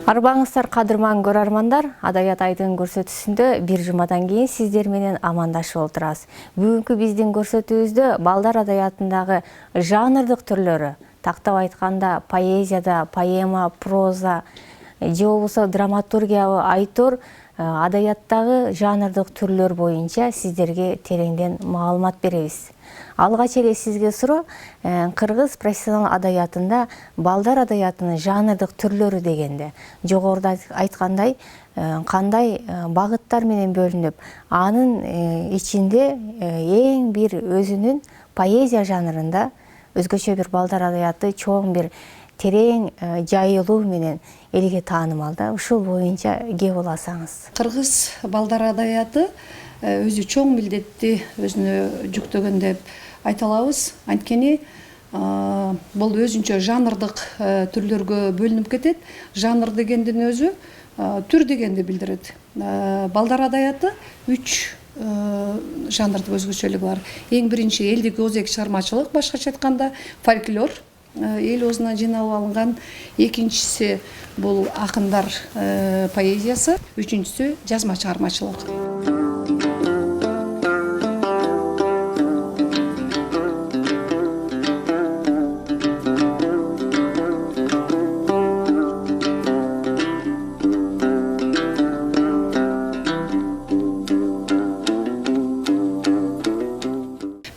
Арбаңыздар кадырман көрөрмандар, Адаят айдын көрсөтүүсүндө бир жумадан кийин сиздер менен амандашып отурабыз. Бүгүнкү биздин көрсөтүүбүздө балдар адаятындагы жанрдык түрлөрү, тактап айтканда поэзияда поэма, проза же болбосо драматургиябы айтор адаяттагы жанрдык түрлөр боюнча сиздерге тереңден маалымат беребиз. Алгач эле сизге суроо, кыргыз профессионал адаятында балдар адаятынын жанрдык түрлөрү дегенде жогоруда айткандай кандай багыттар менен бөлүнүп, анын ичинде эң бир өзүнүн поэзия жанрында өзгөчө бир балдар адаяты чоң бир терең жайылуу менен элге таанымал да. Ушул боюнча кеп уласаңыз. Кыргыз балдар адаяты өзү чоң милдетти өзүнө жүктөгөн деп айта алабыз. Анткени бул өзүнчө жанрдык түрлөргө бөлүнүп кетет. Жанр дегендин өзү түр дегенди билдирет. Балдар адаяты 3 жанрдык өзгөчөлүгү бар. Эң биринчи элдик өзек чыгармачылык, башкача айтканда фольклор, эл оозуна жыйналып алынган. Экинчиси бул акындар поэзиясы, үчүнчүсү жазма чыгармачылык.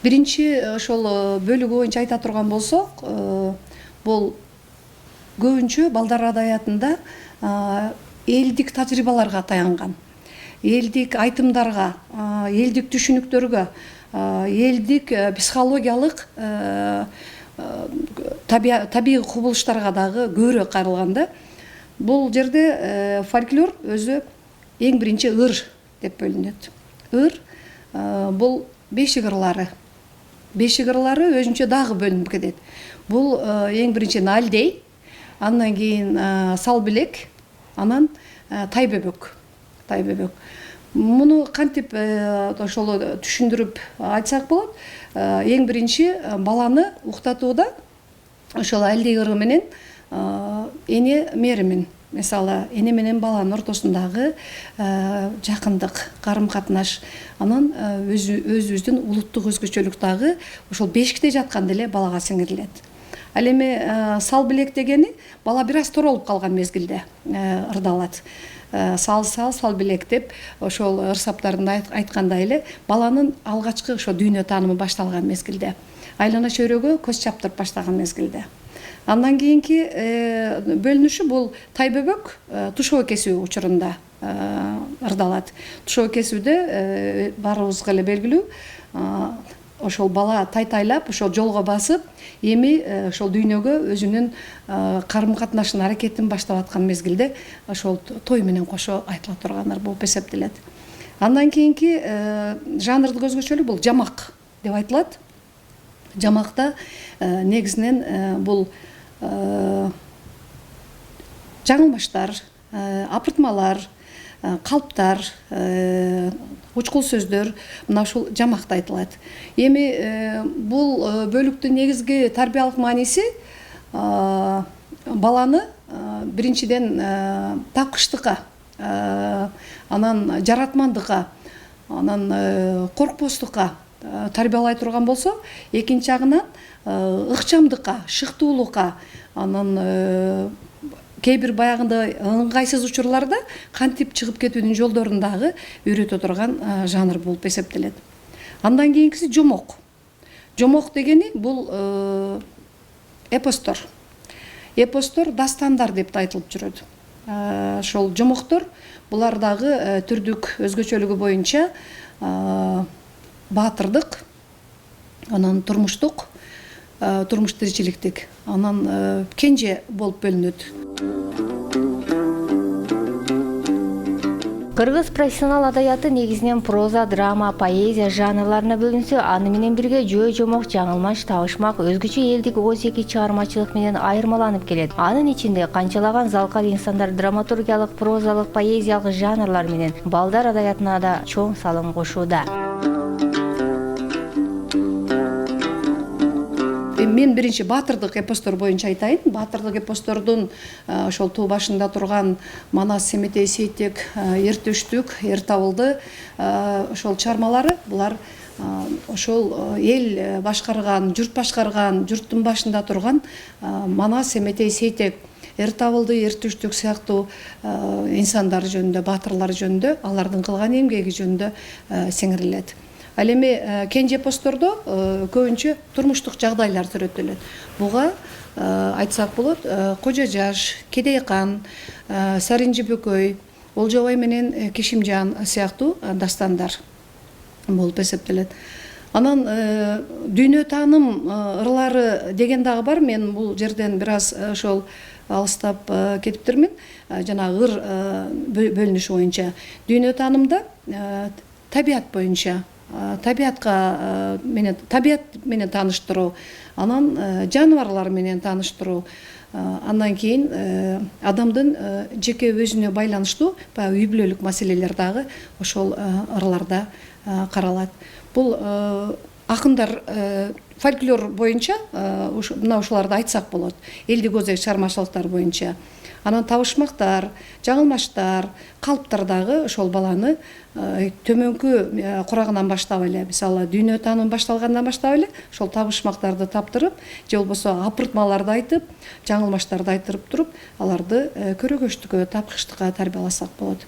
Биринчи ошол бөлүгү боюнча айта турган болсок, бул көбүнчө балдар адаятында элдик тажрыйбаларга таянган. Элдик айтымдарга, элдик түшүнүктөргө, элдик психологиялык табигый кубулуштарга дагы көбүрөөк каралган да. Бул жерде фольклор өзү эң биринчи ыр деп бөлүнөт. Ыр бул бешик ырлары. Бешик ырлары өзүнчө дагы бөлүнүп кетет. Бул эң биринчи налдей, андан кийин салбилек, анан тайбөбөк. Муну кантип ошол түшүндүрүп айтсак болот? Эң биринчи баланы уктатууда ошол альдей ыры менен эне меримин, мисалы эне менен баланын ортосундагы жакындык, карым-катнаш, анан өзүбүздүн улуттук өзгөчөлүк дагы ошол бешикте жатканда эле балага сиңирилет. Ал эми сал билек дегени бала бир аз торолуп калган мезгилде ырдалат. Сал билек деп ошол ырсаптарында айткандай эле баланын алгачкы ошо дүйнө таанымы башталган мезгилде, айлана чөйрөгө көз чаптырып баштаган мезгилде. Андан кийинки бөлүнүшү бул тайбөбөк тушоо кесүү учурунда ырдалат. Тушоо кесүүдө баарыбызга эле белгилүү, ошол бала тайтайлап, ошол жолго басып, эми ошол дүйнөгө өзүнүн карым-катнашын, аракетин баштап аткан мезгилде ошол той менен кошо айтыла тургандар болуп эсептелет. Андан кийинки жанрдык өзгөчөлүк бул жамак деп айтылат. Жамакта негизинен бул жаңылмаштар, апыртмалар, калптар, учкул сөздөр, мына ушул жамакта айтылат. Эми бул бөлүктүн негизги тарбиялык мааниси баланы биринчиден такыштыкка, анан жаратмандыкка, анан коркпостукка тарбиялай турган болсо, экинчи жагынан ыкчамдыкка, шыктуулукка, анан кээ бир баягындай ыңгайсыз учурларда кантип чыгып кетүүнүн жолдорун дагы үйрөтө турган жанр болуп эсептелет. Андан кийинкиси жомок. Жомок дегени бул эпостор. Эпостор дастандар деп айтылып жүрөт. Ошол жомоктор булар дагы түрдүк өзгөчөлүгү боюнча баатырдык, анан турмуш тиричиликтик, анан кенже болуп бөлүнөт. Кыргыз профессионал адаяты негизинен проза, драма, поэзия жанрларына бөлүнсө, аны менен бирге жөө-жомок, жаңылмаш, табышмак, өзгөчө элдик оозеки чыгармачылык менен айырмаланып келет. Анын ичинде канчалаган залкар инсандар драматургиялык, прозалык, поэзиялык жанрлар менен балдар адаятына да чоң салым кошууда. мен биринчи баатырдык эпостор боюнча айтайын. Баатырдык эпостордун ошол туу башында турган Манас, Семетей, Сейтек, Эртөштүк, Эртабылды ошол чыгармалары булар ошол эл башкарган, журттун башында турган Манас, Семетей, Сейтек, Эртабылды, Эртөштүк сыяктуу инсандар жөнүндө, баатырлар жөнүндө, алардын кылган эмгеги жөнүндө сиңирилет. Ал эми кенже эпостордо көбүнчө турмуштук жагдайлар сүрөттөлөт. Буга айтсак болот, Кожо Жаш, Кедей кан, Саринжи Бөкөй, Олжобай менен Кишимжан сыяктуу дастандар болуп эсептелет. Анан дүйнө тааным ырлары деген дагы бар. Мен бул жерден бир аз ошол алыстап кетиптирмин. Жанагы ыр бөлүнүшү боюнча дүйнө таанымда табият боюнча табият менен тааныштыруу, анан жаныбарлар менен тааныштыруу, андан кийин адамдын жеке өзүнө байланыштуу баягы үй бүлөлүк маселелер дагы ошол ырларда каралат. Бул акындар фольклор боюнча мына ушуларды айтсак болот. Элдик өзек чыгармачылыктар боюнча. Анан табышмактар, жаңылмаштар, калыптар дагы ошол баланы төмөнкү курагынан баштап эле, мисалы дүйнө таанымы башталгандан баштап эле ошол табышмактарды таптырып, же болбосо апыртмаларды айтып, жаңылмаштарды айтырып туруп, аларды көрөгөчтүккө, тапкычтыкка тарбияласак болот.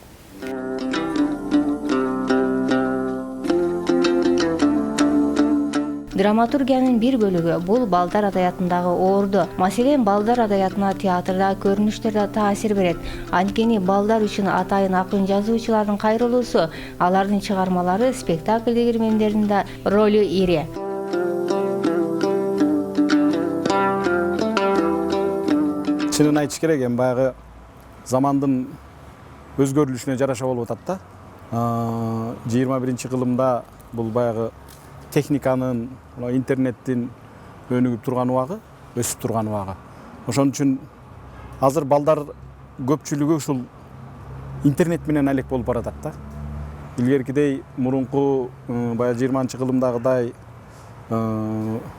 Драматургиянын бир бөлүгү бул балдар адаятындагы оорду. Маселен, балдар адаятына театрда, көрүнүштөрдө таасир берет. Анткени балдар үчүн атайын акын жазуучулардын кайрылуусу, алардын чыгармалары спектакль кирмендеринин да ролу ири. Чынын айтыш керек, эми баягы замандын өзгөрүлүшүнө жараша болуп атат да. 21-кылымда бул баягы техниканын, интернеттин өнүгүп турган убагы, өсүп турган убагы. Ошон үчүн азыр балдар көпчүлүгү ушул интернет менен алек болуп баратат да. Илгеркидей мурунку баягы 20-кылымдагыдай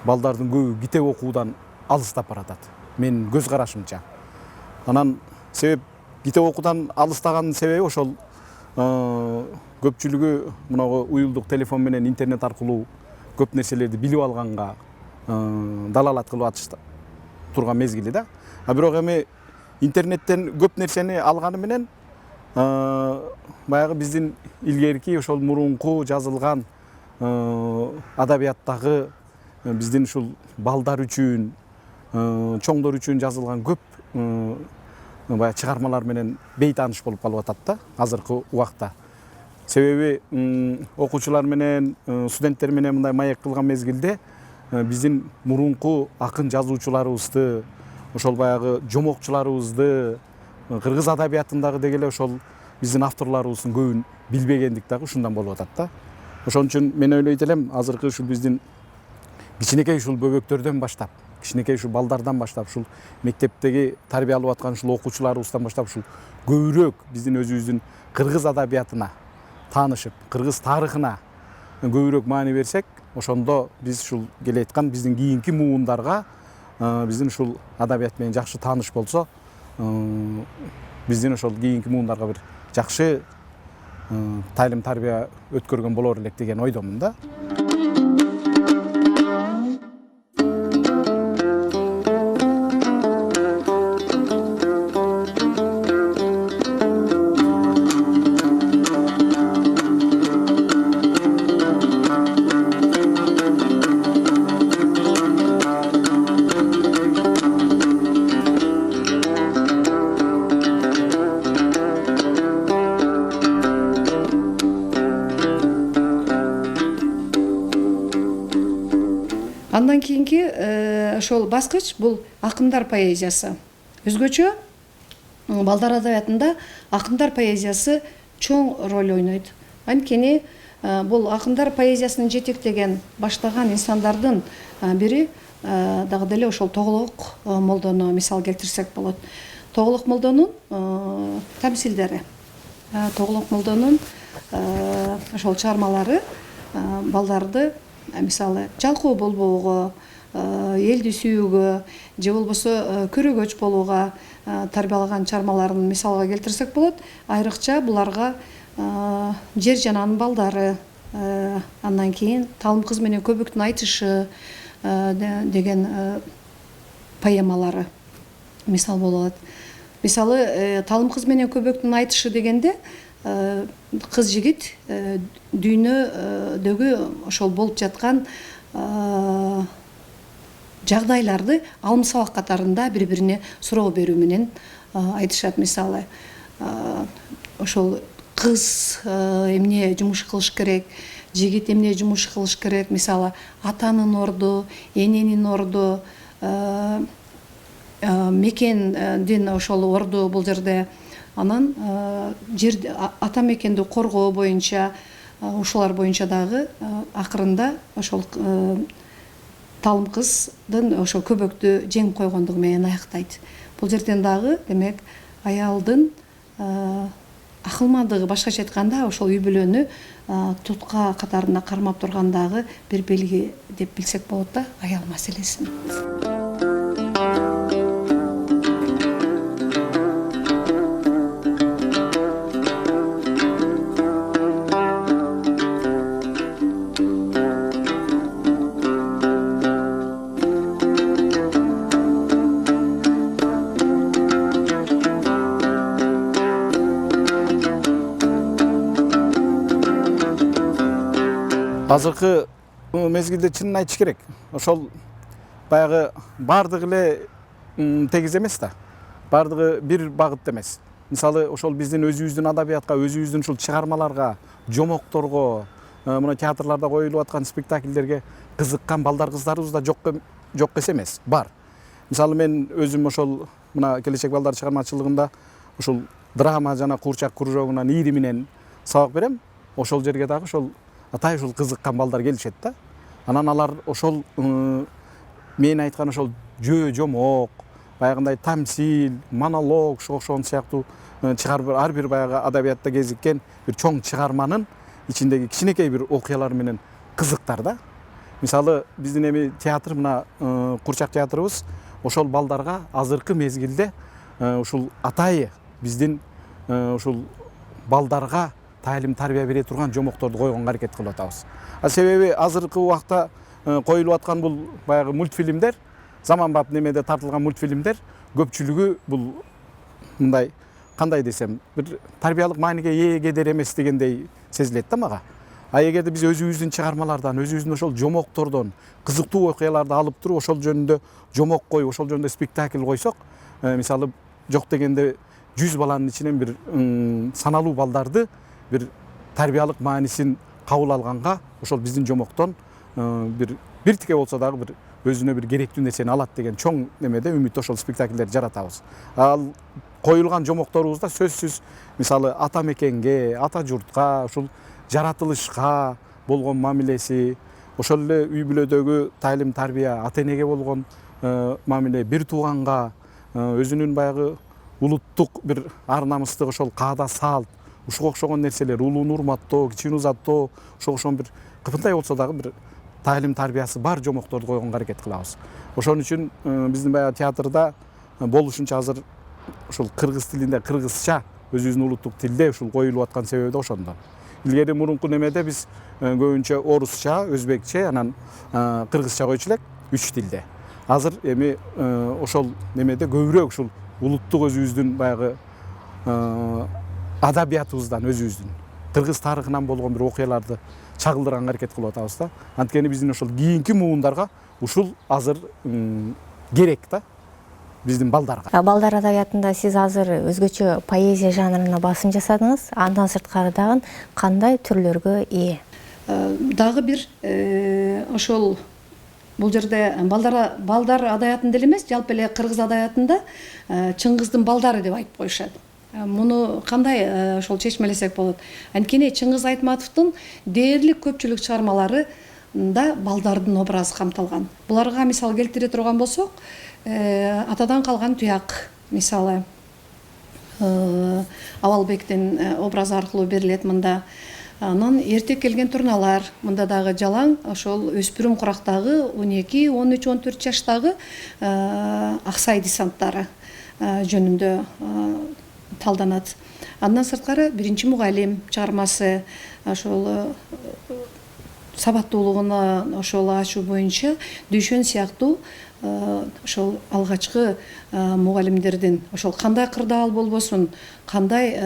балдардын көбү китеп окуудан алыстап баратат. Менин көз карашымча. Анан себеп китеп окуудан алыстаганын себеби ошол көпчүлүгү мынагу уюлдук телефон менен интернет аркылуу көп нерселерди билип алганга далалат кылып атышты турган мезгили да. Бирок эми интернеттен көп нерсени алганы менен баягы биздин илгерки ошол мурунку жазылган адабияттагы биздин ушул балдар үчүн, чоңдор үчүн жазылган көп баягы чыгармалар менен бейтааныш болуп калып атат да азыркы убакта. Себеби окуучулар менен, студенттер менен мындай маек кылган мезгилде биздин мурунку акын жазуучуларыбызды, ошол баягы жомокчуларыбызды, кыргыз адабиятындагы деги эле ошол биздин авторлорубуздун көбүн билбегендик дагы ушундан болуп атат да. Ошон үчүн мен ойлойт элем, азыркы ушул биздин кичинекей ушул бөбөктөрдөн баштап, кичинекей ушул балдардан баштап, ушул мектептеги тарбия алып аткан ушул окуучуларыбыздан баштап ушул көбүрөөк биздин өзүбүздүн кыргыз адабиятына таанышып, кыргыз тарыхына көбүрөөк маани берсек, ошондо биз ушул келе айткан биздин кийинки муундарга биздин ушул адабият менен жакшы тааныш болсо, биздин ошол кийинки муундарга бир жакшы тайлим тарбия өткөргөн болор элек деген ойдомун да. Андан кийинки ошол баскыч бул акындар поэзиясы. Өзгөчө балдар адабиятында акындар поэзиясы чоң роль ойнойт. Анткени бул акындар поэзиясын жетектеген, баштаган инсандардын бири дагы деле ошол Тоголок молдону мисал келтирсек болот. Тоголок молдонун тамсилдери, Тоголок молдонун ошол чыгармалары балдарды мисалы жалкоо болбоого, элди сүйүүгө же болбосо көрөгөч болууга тарбиялаган чыгармаларын мисалга келтирсек болот. Айрыкча буларга Жер жананын балдары, андан кийин Талым кыз менен көбөктүн айтышы деген поэмалары мисал болот. Мисалы Талым кыз менен көбөктүн айтышы дегенде кыз жигит дүйнөдөгү ошол болуп жаткан жагдайларды алым сабак катарында бири бирине суроо берүү менен айтышат. Мисалы ошол кыз эмне жумуш кылыш керек, жигит эмне жумуш кылыш керек. Мисалы атанын орду, эненин орду, мекендин ошол орду бул жерде. Анан жер ата мекенди коргоо боюнча ушулар боюнча дагы акырында ошол Талым кыздын ошол көбөктү жеңип койгондугу менен аяктайт. Бул жерден дагы демек аялдын акылмандыгы, башкача айтканда ошол үй бүлөнү тутка катарында кармап тургандагы бир белги деп билсек болот да, аял маселесин. Азыркы мезгилде чынын айтыш керек. Ошол баягы бардыгы эле тегиз эмес да. Бардыгы бир багытта эмес. Мисалы ошол биздин өзүбүздүн адабиятка, өзүбүздүн ушул чыгармаларга, жомокторго, мына театрларда коюлуп аткан спектакльдерге кызыккан балдар кыздарыбыз да жок эс эмес, бар. Мисалы мен өзүм ошол мына келечек балдар чыгармачылыгында ушул драма жана куурчак кружогунан ири менен сабак берем. Ошол жерге дагы ошол атай ушул кызыккан балдар келишет да. Анан алар ошол мен айткан ошол жөө жомок, баягындай тамсил, монолог, ошого окшогон сыяктуу ар бир баягы адабиятта кезиккен бир чоң чыгарманын ичиндеги кичинекей бир окуялар менен кызыктар да. Мисалы биздин эми театр, мына куурчак театрыбыз ошол балдарга азыркы мезгилде ушул атайы биздин ушул балдарга тайлим тарбия бере турган жомокторду койгонго аракет кылып атабыз. Себеби азыркы убакта коюлуп аткан бул баягы мультфильмдер, заманбап немеде тартылган мультфильмдер көпчүлүгү бул мындай кандай десем, бир тарбиялык мааниге ээлгедер эмес дегендей сезилет да мага. А эгерде биз өзүбүздүн чыгармалардан, өзүбүздүн ошол жомоктордон кызыктуу окуяларды алып туруп, ошол жөнүндө жомок коюп, ошол жөнүндө спектакль койсок, мисалы жок дегенде 100 баланын ичинен бир саналуу балдарды бир тарбиялык маанисин кабыл алганга ошол биздин жомоктон бир тике болсо дагы бир өзүнө бир керектүү нерсени алат деген чоң немеде үмүт ошол спектакльдерди жаратабыз. Ал коюлган жомокторубузда сөзсүз мисалы ата мекенге, ата журтка, ушул жаратылышка болгон мамилеси, ошол эле үй бүлөдөгү тайлим тарбия, ата энеге болгон мамиле, бир тууганга өзүнүн баягы улуттук бир ар намыстык ошол каада салт, ушуга окшогон нерселер, улууну урматтоо, кичүүнү узаттоо, ошого окшогон бир кыпынтай болсо дагы бир тайлим тарбиясы бар жомокторду койгонго аракет кылабыз. Ошон үчүн биздин баягы театрда болушунча азыр ушул кыргыз тилинде, кыргызча, өзүбүздүн улуттук тилде ушул коюлуп аткан себеби да ошондон. Илгери мурунку немеде биз көбүнчө орусча, өзбекче, анан кыргызча койчу элек 3 тилде. Азыр эми ошол немеде көбүрөөк ушул улуттук өзүбүздүн баягы адабиятыбыздан, өзүбүздүн кыргыз тарыхынан болгон бир окуяларды чагылдырганга аракет кылып атабыз да. Анткени биздин ошол кийинки муундарга ушул азыр керек да, биздин балдарга. Балдар адабиятында сиз азыр өзгөчө поэзия жанрына басым жасадыңыз. Андан сырткары дагы кандай түрлөргө ээ? Дагы бир ошол бул жерде балдар адабиятында эле эмес, жалпы эле кыргыз адабиятында Чыңгыздын балдары деп айтып коюшат. Муну кандай ошол чечмелесек болот? Анткени Чыңгыз Айтматовдун дээрлик көпчүлүк чыгармаларында балдардын образы камтылган. Буларга мисал келтире турган болсок, атадан калган туяк мисалы Абалбектин образы аркылуу берилет мында. Анан эрте келген турналар, мында дагы жалаң ошол өспүрүм курактагы 12, 13, 14 жаштагы Аксай десанттары жөнүндө талданат. Андан сырткары биринчи мугалим чыгармасы ошол сабаттуулугуна ошол ачуу боюнча Дүйшөн сыяктуу ошол алгачкы мугалимдердин ошол кандай кырдаал болбосун, кандай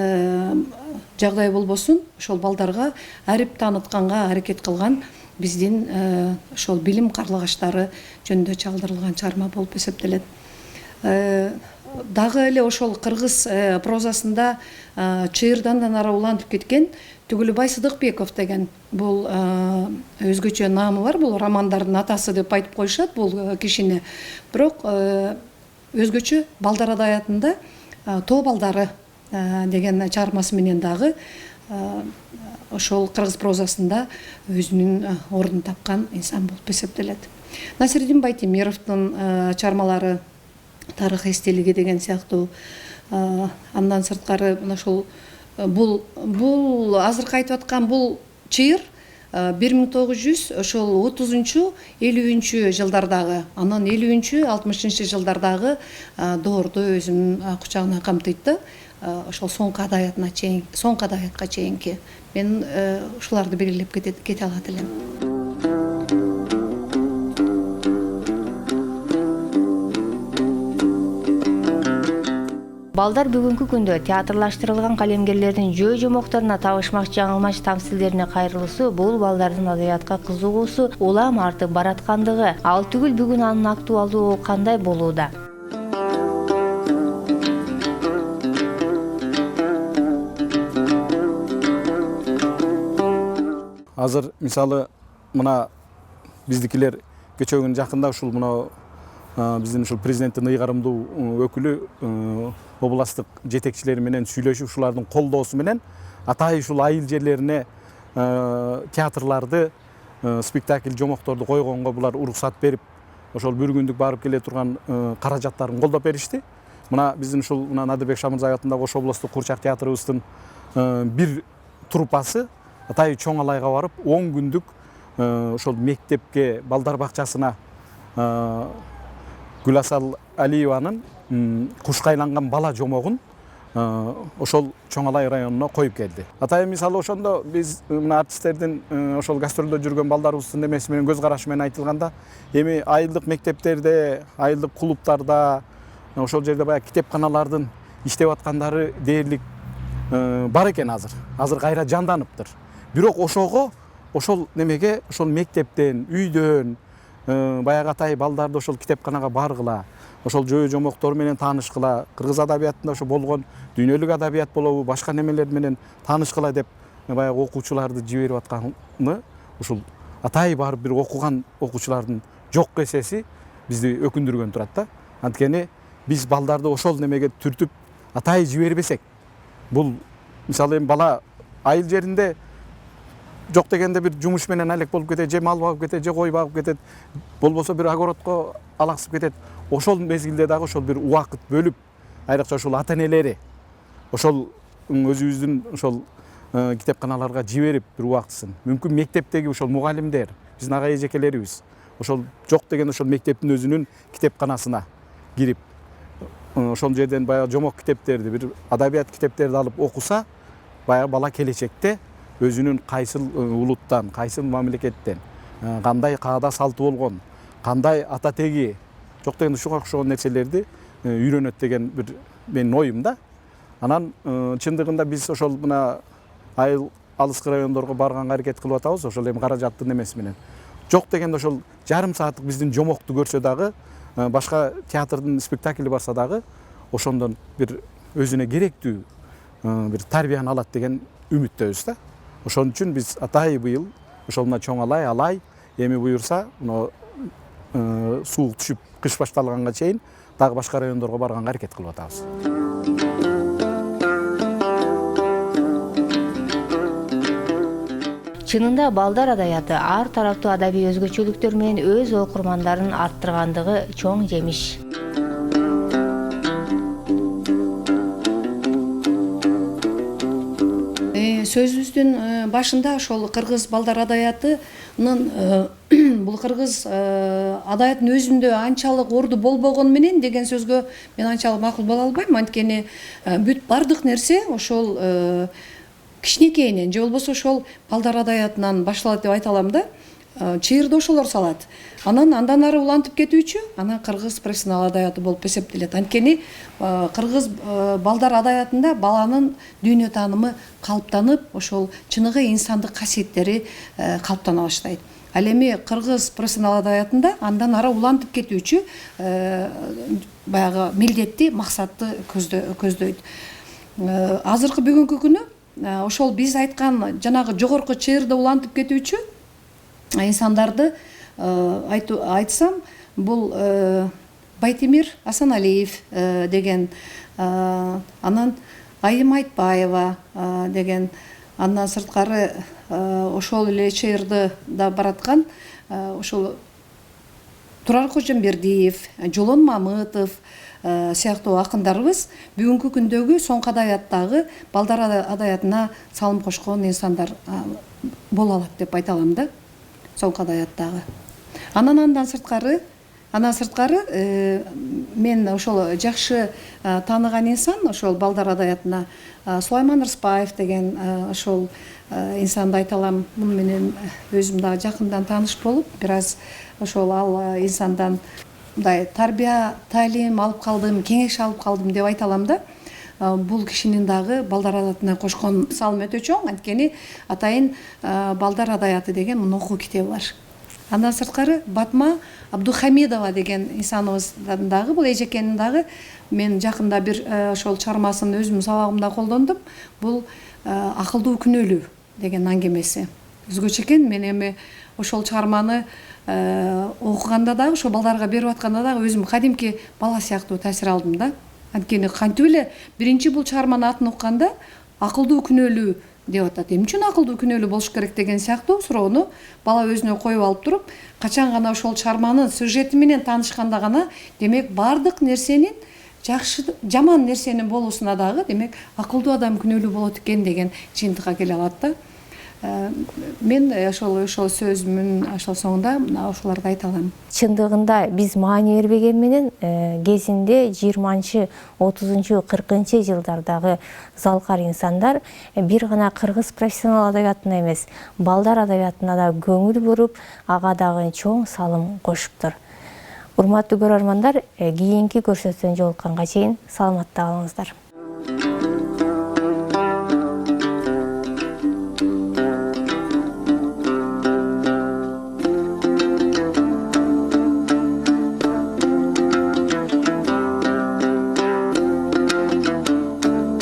жагдай болбосун, ошол балдарга арип таанытканга аракет кылган биздин ошол билим карлыгачтары жөнүндө чагылдырылган чыгарма болуп эсептелет. Дагы эле ошол кыргыз прозасында чыйырдан да нары улантып кеткен Түгүлбай Сыдыкбеков деген бул өзгөчө наамы бар, бул романдардын атасы деп айтып коюшат бул кишини. Бирок өзгөчө балдар адаятында Тоо балдары деген чыгармасы менен дагы ошол кыргыз прозасында өзүнүн ордун тапкан инсан болуп эсептелет. Насирдин Байтемировдун чыгармалары Тарых эстелиги деген сыяктуу, андан сырткары ошол бул азыркы айтып аткан бул чыйыр 1900 ошол 30-50 жылдардагы, анан 50-60 жылдардагы доорду өзүнүн кучагына камтыйт да, ошол соңку адаятка чейинки. Мен ушуларды белгилеп кете алат элем. Балдар бүгүнкү күндө театрлаштырылган калемгерлердин жөө-жомокторуна табышмак жаңылмач тамсилдерине кайрылуусу бул балдардын адабиятка кызыгуусу улам артып бараткандыгы. Ал түгүл бүгүн анын актуалдуулугу кандай болууда? Азыр мисалы мына биздикилер кечээ күнү жакында ушул мына биздин ушул президенттин ыйгарымдуу өкүлү областтык жетекчилери менен сүйлөшүп, ушулардын колдоосу менен атайын ушул айыл жерлерине театрларды, спектакль жомокторду койгонго булар уруксат берип, ошол бир күндүк барып келе турган каражаттарын колдоп беришти. Мына биздин ушул мына Надырбек Шамырзаев атындагы Ош облустук куурчак театрыбыздын бир труппасы атайын чоң алайга барып 10 күндүк ошол мектепке, балдар бакчасына Гүласал Алиеванын кушка айланган бала жомогун ошол Чоң Алай районуна коюп келди. Атайын мисалы ошондо биз мына артисттердин ошол гастролдо жүргөн балдарыбыздын эмеси менен көз карашы менен айтылганда, эми айылдык мектептерде, айылдык клубтарда, ошол жерде баягы китепканалардын иштеп аткандары дээрлик бар экен азыр. Азыр кайра жанданыптыр. Бирок ошого ошол немеге, ошол мектептен, үйдөн баягы атай балдарды ошол китепканага баргыла, ошол жөө-жомоктор менен таанышкыла, кыргыз адабиятында ошо болгон дүйнөлүк адабият болобу, башка немелер менен таанышкыла деп баягы окуучуларды жиберип атканы, ушул атай барып бир окуган окуучулардын жок эсеси бизди өкүндүргөн турат да. Анткени биз балдарды ошол немеге түртүп атай жибербесек, бул мисалы эми бала айыл жеринде жок дегенде бир жумуш менен алек болуп кетет, же мал багып кетет, же кой багып кетет, болбосо бир огородко алаксып кетет. Ошол мезгилде дагы ошол бир убакыт бөлүп, айрыкча ошол ата-энелери ошол өзүбүздүн ошол китепканаларга жиберип бир убактысын. Мүмкүн мектептеги ошол мугалимдер, биздин ага эжекелерибиз ошол жок деген ошол мектептин өзүнүн китепканасына кирип, ошол жерден баягы жомок китептерди, бир адабият китептерди алып окуса, баягы бала келечекте өзүнүн кайсыл улуттан, кайсыл мамлекеттен, кандай каада салты болгон, кандай ата теги, жок дегенде ушуга окшогон нерселерди үйрөнөт деген бир менин оюм да. Анан чындыгында биз ошол мына айыл алыскы райондорго барганга аракет кылып атабыз, ошол эми каражаттын эмеси менен. Жок дегенде ошол жарым сааттык биздин жомокту көрсө дагы, башка театрдын спектакли барса дагы, ошондон бир өзүнө керектүү бир тарбияны алат деген үмүттөбүз да. Ошон үчүн биз атай быйыл ошол мына Чоң Алай, Алай эми буюрса, суук түшүп кыш башталганга чейин дагы башка райондорго барганга аракет кылып атабыз. Чынында балдар адабияты ар тараптуу адабий өзгөчөлүктөр менен өз окурмандарын арттыргандыгы чоң жемиш. сөзүбүздүн башында ошол кыргыз балдар адаятынын бул кыргыз адаятынын өзүндө анчалык орду болбогону менен деген сөзгө мен анчалык макул боло албайм. Анткени бүт бардык нерсе ошол кичинекейинен же болбосо ошол балдар адаятынан башталат деп айта алам да. Чыйырды ошолор салат. Андан ары улантып кетүүчү анан кыргыз профессионал адаяты болуп эсептелет. Анткени кыргыз балдар адаятында баланын дүйнө таанымы калыптанып, ошол чыныгы инсандык касиеттери калыптана баштайт. Ал эми кыргыз профессионал адаятында андан ары улантып кетүүчү баягы милдетти, максатты көздөйт. Азыркы бүгүнкү күнү ошол биз айткан жанагы жогорку чыйырды улантып кетүүчү инсандарды айтсам, бул Байтемир Асаналиев деген, анан Айым Айтбаева деген, андан сырткары ошол эле чыйырды да бараткан ошол Турар Кожомбердиев, Жолон Мамытов сыяктуу акындарыбыз бүгүнкү күндөгү соңку адаяттагы балдар адаятына салым кошкон инсандар боло алат деп айта алам да. Соңку адаяттагы. Андан сырткары мен ошол жакшы тааныган инсан ошол балдар адаятына Сулайман Рыспаев деген ошол инсанды айта алам. Муну менен өзүм дагы жакындан тааныш болуп, бир аз ошол ал инсандан мындай тарбия, таалим алып калдым, кеңеш алып калдым деп айта алам да. Бул кишинин дагы балдар адаятына кошкон салымы өтө чоң. Анткени атайын балдар адаяты деген окуу китеби бар. Андан сырткары Батма Абдухамидова деген инсаныбыздан дагы, бул эжекенин дагы мен жакында бир ошол чыгармасын өзүмдүн сабагымда колдондум. Бул акылдуу күнөөлүү деген аңгемеси. Өзгөчө экен. Мен эми ошол чыгарманы окуганда дагы, ошол балдарга берип атканда дагы өзүм кадимки бала сыяктуу таасир алдым да. Анткени кантип эле биринчи бул чыгарманын атын укканда акылдуу күнөөлүү деп атат. Эмне үчүн акылдуу күнөөлүү болуш керек деген сыяктуу суроону бала өзүнө коюп алып туруп, качан гана ошол чыгарманын сюжети менен таанышканда гана, демек бардык нерсенин жакшы, жаман нерсенин болуусуна дагы демек акылдуу адам күнөөлүү болот экен деген жыйынтыкка келе алат да. Мен ошол сөзүмдүн ошол соңунда ошолорду айта алам. Чындыгында биз маани бербеген менен кезинде 20-30, 40 жылдардагы залкар инсандар бир гана кыргыз профессионал адаятына эмес, балдар адаятына да көңүл буруп, ага дагы чоң салым кошуптур. Урматтуу көрөрмандар, кийинки көрсөтүүдөн жолукканга чейин саламатта калыңыздар.